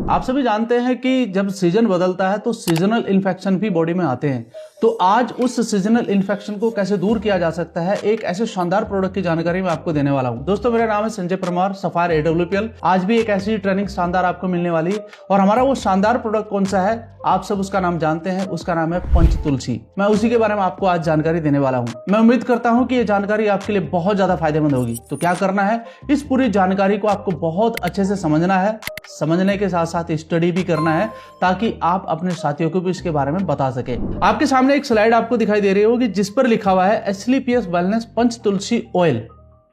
आप सभी जानते हैं कि जब सीजन बदलता है तो सीजनल इन्फेक्शन भी बॉडी में आते हैं। तो आज उस सीजनल इन्फेक्शन को कैसे दूर किया जा सकता है, एक ऐसे शानदार प्रोडक्ट की जानकारी मैं आपको देने वाला हूं। दोस्तों, मेरा नाम है संजय परमार, सफायर AWPL। आज भी एक ऐसी ट्रेनिंग शानदार आपको मिलने वाली और हमारा वो शानदार प्रोडक्ट कौन सा है, आप सब उसका नाम जानते हैं। उसका नाम है पंचतुलसी। मैं उसी के बारे में आपको आज जानकारी देने वाला हूं। मैं उम्मीद करता हूं कि ये जानकारी आपके लिए बहुत ज्यादा फायदेमंद होगी। तो क्या करना है, इस पूरी जानकारी को आपको बहुत अच्छे से समझना है। समझने के साथ साथ स्टडी भी करना है ताकि आप अपने साथियों को भी इसके बारे में बता सके। आपके सामने एक स्लाइड आपको दिखाई दे रही होगी जिस पर लिखा हुआ है SLPS वेलनेस पंचतुलसी ऑयल।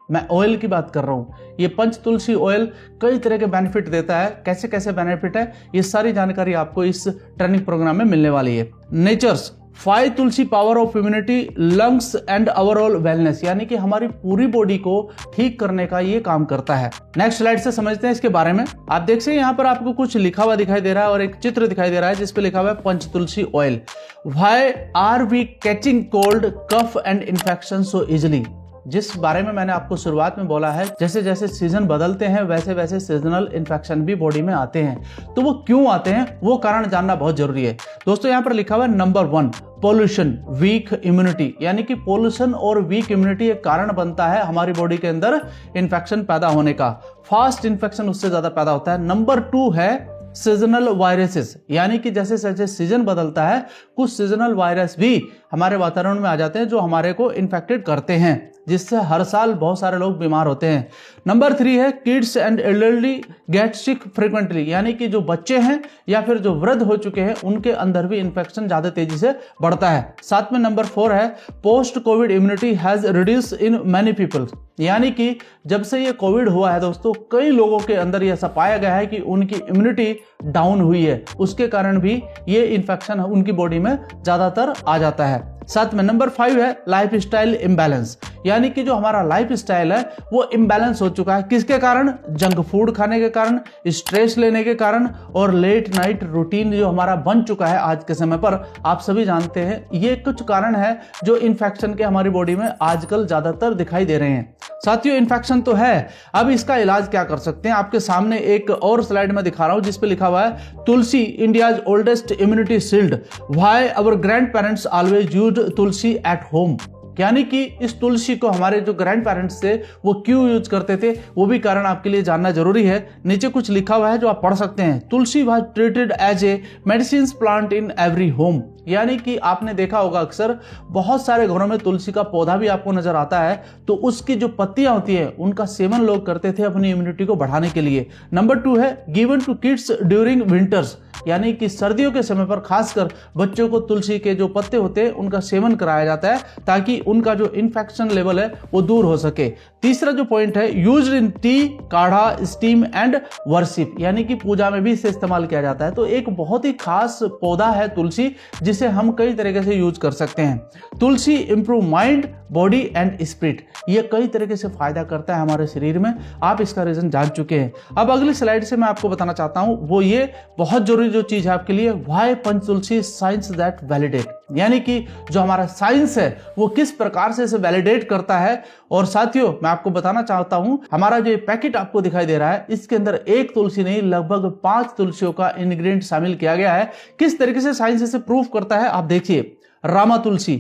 मैं ऑयल की बात कर रहा हूं। ये पंचतुलसी ऑयल कई तरह के बेनिफिट देता है। कैसे कैसे बेनिफिट है, ये सारी जानकारी आपको इस ट्रेनिंग प्रोग्राम में मिलने वाली है। Nature's 5 Tulsi power of immunity, lungs and overall wellness, यानी कि हमारी पूरी बॉडी को ठीक करने का ये काम करता है। नेक्स्ट स्लाइड से समझते हैं इसके बारे में। आप देख सकते हैं यहाँ पर आपको कुछ लिखा हुआ दिखाई दे रहा है और एक चित्र दिखाई दे रहा है जिस पे लिखा हुआ है Panchtulsi oil. Why are we catching cold, cough and infection so easily. जिस बारे में मैंने आपको शुरुआत में बोला है, जैसे जैसे सीजन बदलते हैं वैसे वैसे सीजनल इन्फेक्शन भी बॉडी में आते हैं। तो वो क्यों आते हैं, वो कारण जानना बहुत जरूरी है। दोस्तों, यहाँ पर लिखा हुआ है नंबर 1 पोल्यूशन, वीक इम्यूनिटी, यानी कि पोल्यूशन और वीक इम्यूनिटी एक कारण बनता है हमारी बॉडी के अंदर इन्फेक्शन पैदा होने का। फास्ट इन्फेक्शन उससे ज्यादा पैदा होता है। नंबर 2 है सीजनल वायरसेस, यानी कि जैसे जैसे सीजन बदलता है कुछ सीजनल वायरस भी हमारे वातावरण में आ जाते हैं जो हमारे को इन्फेक्टेड करते हैं, जिससे हर साल बहुत सारे लोग बीमार होते हैं। नंबर 3 है kids and elderly get sick frequently, यानी कि जो बच्चे हैं या फिर जो वृद्ध हो चुके हैं उनके अंदर भी इन्फेक्शन ज्यादा तेजी से बढ़ता है। साथ में नंबर 4 है post Covid immunity has reduce in many people, यानी कि जब से ये कोविड हुआ है दोस्तों, कई लोगों के अंदर ऐसा पाया गया है कि उनकी इम्यूनिटी डाउन हुई है। उसके कारण भी ये इन्फेक्शन उनकी बॉडी में ज्यादातर आ जाता है। साथ में नंबर 5 है लाइफ स्टाइल इम्बैलेंस, यानी कि जो हमारा लाइफ स्टाइल है वो इम्बैलेंस हो चुका है। किसके कारण? जंक फूड खाने के कारण, स्ट्रेस लेने के कारण और लेट नाइट रूटीन जो हमारा बन चुका है आज के समय पर। आप सभी जानते हैं ये कुछ कारण है जो इन्फेक्शन के हमारी बॉडी में आजकल ज्यादातर दिखाई दे रहे हैं। साथियों, इन्फेक्शन तो है, अब इसका इलाज क्या कर सकते हैं। आपके सामने एक और स्लाइड में दिखा रहा हूं जिस पे लिखा हुआ है tulsi India's oldest immunity shield, why our grandparents always used tulsi at home, यानी कि इस तुलसी को हमारे जो ग्रैंड पेरेंट्स थे वो क्यों यूज करते थे, वो भी कारण आपके लिए जानना जरूरी है। नीचे कुछ लिखा हुआ है जो आप पढ़ सकते हैं। Tulsi was treated as a medicine plant in every home, यानी कि आपने देखा होगा अक्सर बहुत सारे घरों में तुलसी का पौधा भी आपको नजर आता है, तो उसकी जो पत्तियां होती है उनका सेवन लोग करते थे अपनी इम्यूनिटी को बढ़ाने के लिए। नंबर 2 है given to kids during winters, यानी कि सर्दियों के समय पर खासकर बच्चों को तुलसी के जो पत्ते होते हैं उनका सेवन कराया जाता है ताकि उनका जो इन्फेक्शन लेवल है वो दूर हो सके। तीसरा जो पॉइंट है यूज्ड इन टी, काढ़ा, स्टीम एंड वर्शिप, यानी कि पूजा में भी इसे इस्तेमाल किया जाता है। तो एक बहुत ही खास पौधा है तुलसी जिसे हम कई तरीके से यूज कर सकते हैं। Tulsi improve mind, body and spirit, ये कई तरीके से फायदा करता है हमारे शरीर में। आप इसका रीजन जान चुके हैं। अब अगली स्लाइड से मैं आपको बताना चाहता हूं वो ये बहुत जरूरी जो चीज है आपके लिए, व्हाई पंचतुलसी साइंस दैट वैलिडेट, यानी कि जो हमारा साइंस है वो किस प्रकार से इसे वैलिडेट करता है। और साथियों, मैं आपको बताना चाहता हूं हमारा जो पैकेट आपको दिखाई दे रहा है इसके अंदर एक तुलसी नहीं लगभग 5 तुलसियों का इंग्रेडिएंट शामिल किया गया है। किस तरीके से साइंस इसे प्रूव करता है आप देखिए। रामा तुलसी,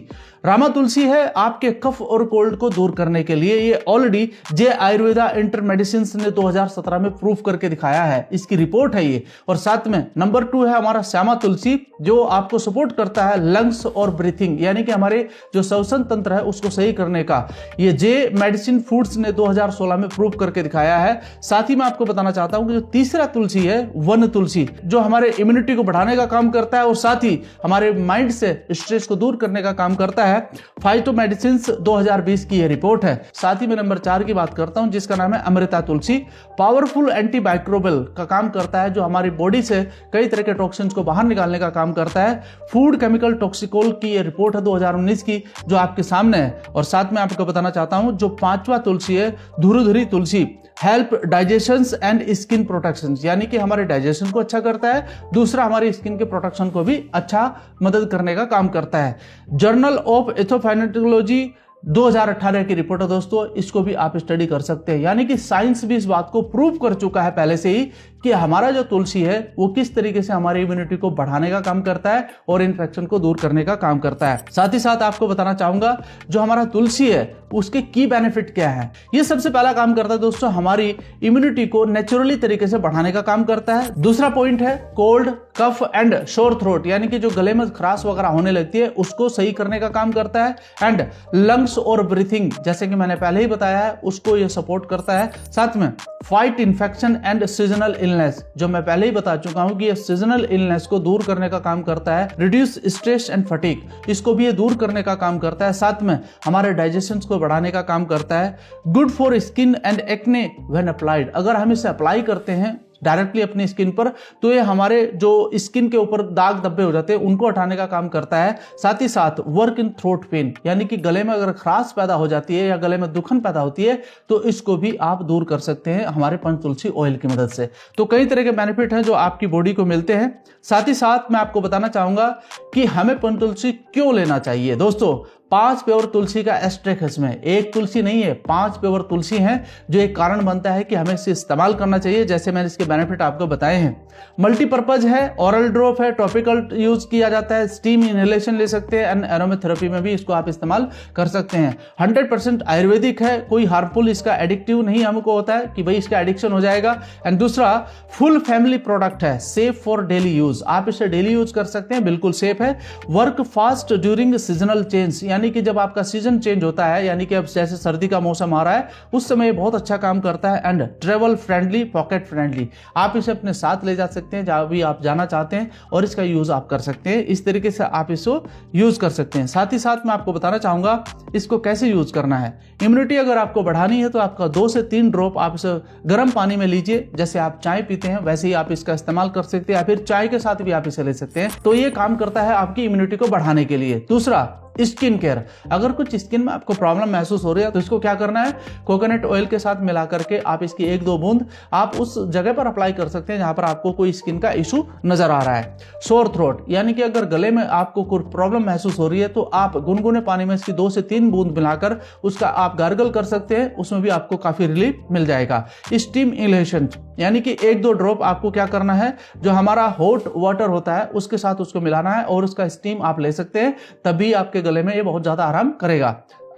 रामा तुलसी है आपके कफ और कोल्ड को दूर करने के लिए। ये ऑलरेडी जे आयुर्वेदा इंटर मेडिसिन ने 2017 में प्रूफ करके दिखाया है, इसकी रिपोर्ट है ये। और साथ में नंबर 2 है हमारा श्यामा तुलसी, जो आपको सपोर्ट करता है लंग्स और ब्रीथिंग, यानी कि हमारे जो श्वसन तंत्र है उसको सही करने का। ये जे मेडिसिन फूड्स ने 2016 में प्रूफ करके दिखाया है। साथ ही मैं आपको बताना चाहता हूं कि जो तीसरा तुलसी है वन तुलसी, जो हमारे इम्यूनिटी को बढ़ाने का काम करता है और साथ ही हमारे माइंड से स्ट्रेस को दूर करने का काम करता है। फाइटो मेडिसिन 2020 की यह रिपोर्ट है। साथ ही मैं नंबर 4 की बात करता हूं जिसका नाम है अमृता तुलसी, पावरफुल एंटीमाइक्रोबियल का काम करता है, जो हमारी बॉडी से कई तरह के टॉक्सिन्स को बाहर निकालने का काम करता है। फूड केमिकल टॉक्सिकोल की यह रिपोर्ट है 2019 की जो आपके सामने है। और साथ में आपको बताना चाहता हूं जो 5वां तुलसी है धुरुधुरी tulsi, help digestion and skin protection, यानी कि हमारे डाइजेशन को अच्छा करता है, दूसरा हमारी स्किन के प्रोटेक्शन को भी अच्छा मदद करने का काम करता है। जर्नल ऑफ एथोफाइनेटोलॉजी 2018 की रिपोर्ट है दोस्तों, इसको भी आप स्टडी कर सकते हैं। यानी कि साइंस भी इस बात को प्रूव कर चुका है पहले से ही कि हमारा जो तुलसी है वो किस तरीके से हमारी इम्यूनिटी को बढ़ाने का काम करता है और इन्फेक्शन को दूर करने का काम करता है। साथ ही साथ आपको बताना चाहूंगा जो हमारा तुलसी है उसके की बेनिफिट क्या है। ये सबसे पहला काम करता है दोस्तों, हमारी इम्यूनिटी को नेचुरली तरीके से बढ़ाने का काम करता है। दूसरा पॉइंट है कोल्ड, कफ एंड शोर थ्रोट, यानी कि जो गले में खराश वगैरह होने लगती है उसको सही करने का काम करता है। एंड लंग्स और ब्रीथिंग, जैसे कि मैंने पहले ही बताया है, उसको ये सपोर्ट करता है। साथ में fight infection and seasonal illness, जो मैं पहले ही बता चुका हूं कि ये सीजनल इलनेस को दूर करने का काम करता है। रिड्यूस स्ट्रेस एंड फटीग, इसको भी ये दूर करने का काम करता है। साथ में हमारे डाइजेशन को बढ़ाने का काम करता है। Good for skin and acne when applied, अगर हम इसे अप्लाई करते हैं डायरेक्टली अपनी स्किन पर तो ये हमारे जो स्किन के ऊपर दाग धब्बे हो जाते हैं उनको हटाने का काम करता है। साथ ही साथ वर्क इन थ्रोट पेन, यानी कि गले में अगर खराश पैदा हो जाती है या गले में दुखन पैदा होती है तो इसको भी आप दूर कर सकते हैं हमारे पंचतुलसी ऑयल की मदद से। तो कई तरह के बेनिफिट हैं जो आपकी बॉडी को मिलते हैं। साथ ही साथ मैं आपको बताना चाहूंगा कि हमें पंचतुलसी क्यों लेना चाहिए। दोस्तों 5 प्योर तुलसी का एक्सट्रैक्ट है इसमें, एक तुलसी नहीं है, 5 प्योर तुलसी हैं जो एक कारण बनता है कि हमें इसे इस्तेमाल करना चाहिए। जैसे मैंने इसके बेनिफिट आपको बताए हैं। मल्टीपर्पज है, ऑरल ड्रॉप है, टॉपिकल यूज किया जाता है, स्टीम इनहेलेशन ले सकते हैं एंड एरोमेथेरेपी में भी इसको आप इस्तेमाल कर सकते हैं। 100% आयुर्वेदिक है, कोई हार्मफुल इसका एडिक्टिव नहीं हमको होता है कि भाई इसका एडिक्शन हो जाएगा। एंड दूसरा फुल फैमिली प्रोडक्ट है, सेफ फॉर डेली यूज, आप इसे डेली यूज कर सकते हैं, बिल्कुल सेफ है। Work fast during seasonal change, यानी कि जब आपका सीजन चेंज होता है, यानी कि अब जैसे सर्दी का मौसम आ रहा है उस समय ये बहुत अच्छा काम करता है। And travel friendly, pocket friendly, आप इसे अपने साथ ले जा सकते हैं जहां भी आप जाना चाहते हैं और इसका यूज आप कर सकते हैं। इस तरीके से आप इसको यूज कर सकते हैं। साथ ही साथ मैं आपको बताना चाहूंगा इसको कैसे यूज करना है। इम्यूनिटी अगर आपको बढ़ानी है तो आपका 2 से 3 ड्रॉप आप इसे गर्म पानी में लीजिए, जैसे आप चाय पीते हैं वैसे ही आप इसका इस्तेमाल कर सकते हैं या फिर चाय के साथ भी आप इसे ले सकते हैं। तो ये काम करता है आपकी इम्यूनिटी को बढ़ाने के लिए। दूसरा स्किन केयर, अगर कुछ स्किन में आपको प्रॉब्लम महसूस हो रही है तो इसको क्या करना है, कोकोनट ऑयल के साथ मिला करके आप इसकी 1-2 बूंद आप उस जगह पर अप्लाई कर सकते हैं जहां पर आपको कोई स्किन का इशू नजर आ रहा है। सोर थ्रोट, यानी कि अगर गले में आपको कोई प्रॉब्लम महसूस हो रही है तो आप गुनगुने पानी में इसकी 2 से 3 बूंद मिलाकर उसका आप गार्गल कर सकते हैं, उसमें भी आपको काफी रिलीफ मिल जाएगा। स्टीम इनहेलेशन, यानी कि 1-2 ड्रॉप आपको क्या करना है, जो हमारा हॉट वाटर होता है उसके साथ उसको मिलाना है और उसका स्टीम आप ले सकते हैं, तभी आपके गले में ये बहुत ज्यादा आराम करेगा।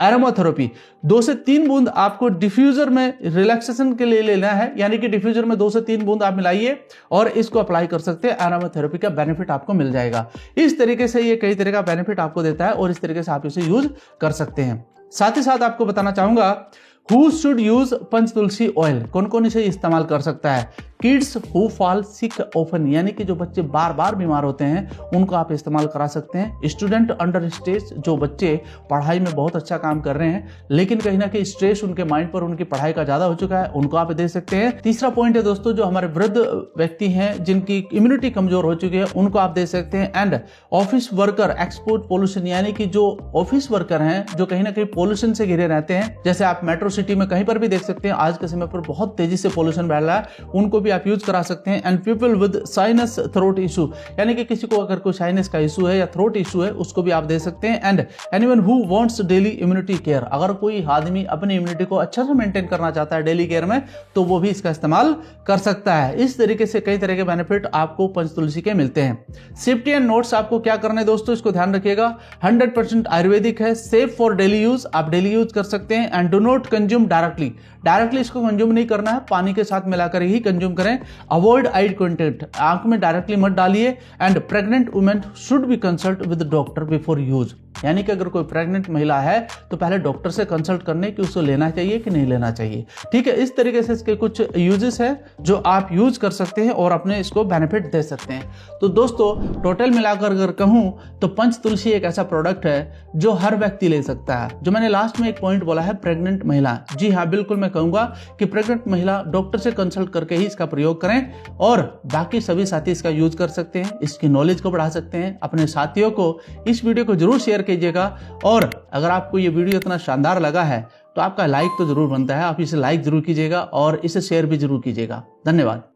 एरोमाथेरेपी, 2 से 3 बूंद आपको डिफ्यूजर में रिलैक्सेशन के लिए लेना है, यानी कि डिफ्यूजर में 2 से 3 बूंद आप मिलाइए और इसको अप्लाई कर सकते हैं। एरोमाथेरेपी का बेनिफिट आपको मिल जाएगा। इस तरीके से ये कई तरह का बेनिफिट आपको देता है और इस तरीके से आप इसे यूज कर सकते हैं। साथ ही साथ आपको बताना चाहूंगा हु शुड यूज पंचतुलसी ऑयल, कौन कौन इसे इस्तेमाल कर सकता है। Kids who fall sick often, यानी कि जो बच्चे बार बार बीमार होते हैं उनको आप इस्तेमाल करा सकते हैं। स्टूडेंट अंडर स्ट्रेस, जो बच्चे पढ़ाई में बहुत अच्छा काम कर रहे हैं लेकिन कहीं ना कहीं स्ट्रेस उनके माइंड पर उनकी पढ़ाई का ज्यादा हो चुका है, उनको आप दे सकते हैं। तीसरा पॉइंट है दोस्तों जो हमारे वृद्ध व्यक्ति हैं जिनकी इम्यूनिटी कमजोर हो चुकी है उनको आप दे सकते हैं। And office worker export pollution, यानी कि जो ऑफिस वर्कर हैं जो कहीं ना कहीं पोल्यूशन से घिरे रहते हैं, जैसे आप मेट्रो सिटी में कहीं पर भी देख सकते हैं आज के समय पर बहुत तेजी से पोल्यूशन बढ़ रहा है, उनको भी आप यूज करा सकते हैं। And people with sinus throat issue, यानी कि किसी को अगर कोई साइनस का इशू है या थ्रोट इशू है उसको भी आप दे सकते हैं। And anyone who wants daily immunity care, अगर कोई आदमी अपनी इम्यूनिटी को अच्छा से मेंटेन करना चाहता है डेली केयर में तो वो भी इसका इस्तेमाल कर सकता है। इस तरीके से कई तरह के बेनिफिट आपको पंचतुलसी के मिलते हैं। सेफ्टी एंड नोट्स आपको क्या करना है दोस्तों, इसको ध्यान रखिएगा। 100% आयुर्वेदिक है, सेफ फॉर डेली यूज, आप डेली यूज कर सकते हैं। And do not consume directly इसको कंज्यूम नहीं करना है, पानी के साथ मिलाकर ही कंज्यूम करें। अवॉइड आई कंटेक्ट, आंख में डायरेक्टली मत डालिए। And pregnant women should be consult with doctor before use, यानी कि अगर कोई प्रेग्नेंट महिला है तो पहले डॉक्टर से कंसल्ट करने कि उसको लेना चाहिए कि नहीं लेना चाहिए। ठीक है, इस तरीके से इसके कुछ यूजेस हैं जो आप यूज कर सकते हैं और अपने इसको बेनिफिट दे सकते हैं। तो दोस्तों टोटल मिलाकर अगर कहूं तो पंचतुलसी एक ऐसा प्रोडक्ट है जो हर व्यक्ति ले सकता है। जो मैंने लास्ट में एक पॉइंट बोला है प्रेग्नेंट महिला, जी हाँ बिल्कुल मैं कहूंगा कि प्रेग्नेंट महिला डॉक्टर से कंसल्ट करके ही इसका प्रयोग करें और बाकी सभी साथी इसका यूज कर सकते हैं, इसकी नॉलेज को बढ़ा सकते हैं। अपने साथियों को इस वीडियो को जरूर शेयर कीजिएगा और अगर आपको ये वीडियो इतना शानदार लगा है तो आपका लाइक तो जरूर बनता है, आप इसे लाइक जरूर कीजिएगा और इसे शेयर भी जरूर कीजिएगा। धन्यवाद।